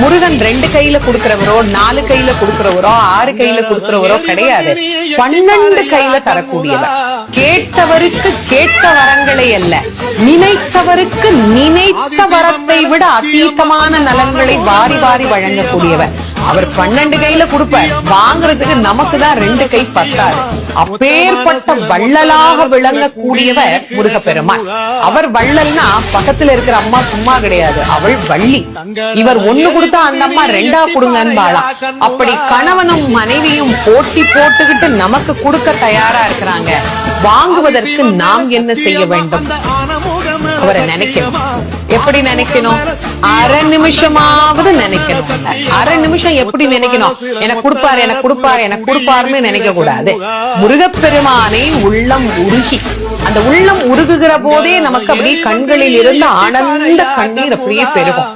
முருகன் 2 கையில கொடுக்கிறவரோ 4 கையில கொடுக்கிறவரோ 6 கையில கொடுக்கிறவரோ கிடையாது. 12 கையில தரக்கூடியவர். கேட்டவருக்கு கேட்ட வரங்களை அல்ல, நினைத்தவருக்கு நினைத்த வரத்தை விட அதீதமான நலன்களை வாரி வாரி வழங்கக்கூடியவர். அவர் 12 கையில கொடுப்பார், வாங்குறதுக்கு நமக்கு தான் 2 கை பத்தாது. அப்பேற்பட்ட வள்ளலாக விளங்கக்கூடியவர் முருகப்பெருமான். அவர் வள்ளல்னா பக்கத்துல இருக்கிற அம்மா சும்மா கிடையாது, அவள் வள்ளி. இவர் 1 கொடுத்தா அந்த அம்மா 2 கொடுங்கன்னு வாழலாம். அப்படி கணவனும் மனைவியும் போட்டி போட்டுக்கிட்டு நமக்கு கொடுக்க தயாரா இருக்கிறாங்க. வாங்குவதற்கு நாம் என்ன செய்ய வேண்டும்? அவரை நினைக்கணும். எப்படி நினைக்கணும்? அரை நிமிஷமாவது நினைக்கணும். அரை நிமிஷம் எப்படி நினைக்கணும்? எனக்கு கொடுப்பாரு, எனக்கு கொடுப்பாரு, எனக்கு கொடுப்பாருன்னு நினைக்க கூடாது. முருகப்பெருமானை உள்ளம் உருகி, அந்த உள்ளம் உருகுகிற போதே நமக்கு அப்படியே கண்களில் இருந்து ஆனந்த கண்ணீர் அப்படியே பெருகும்.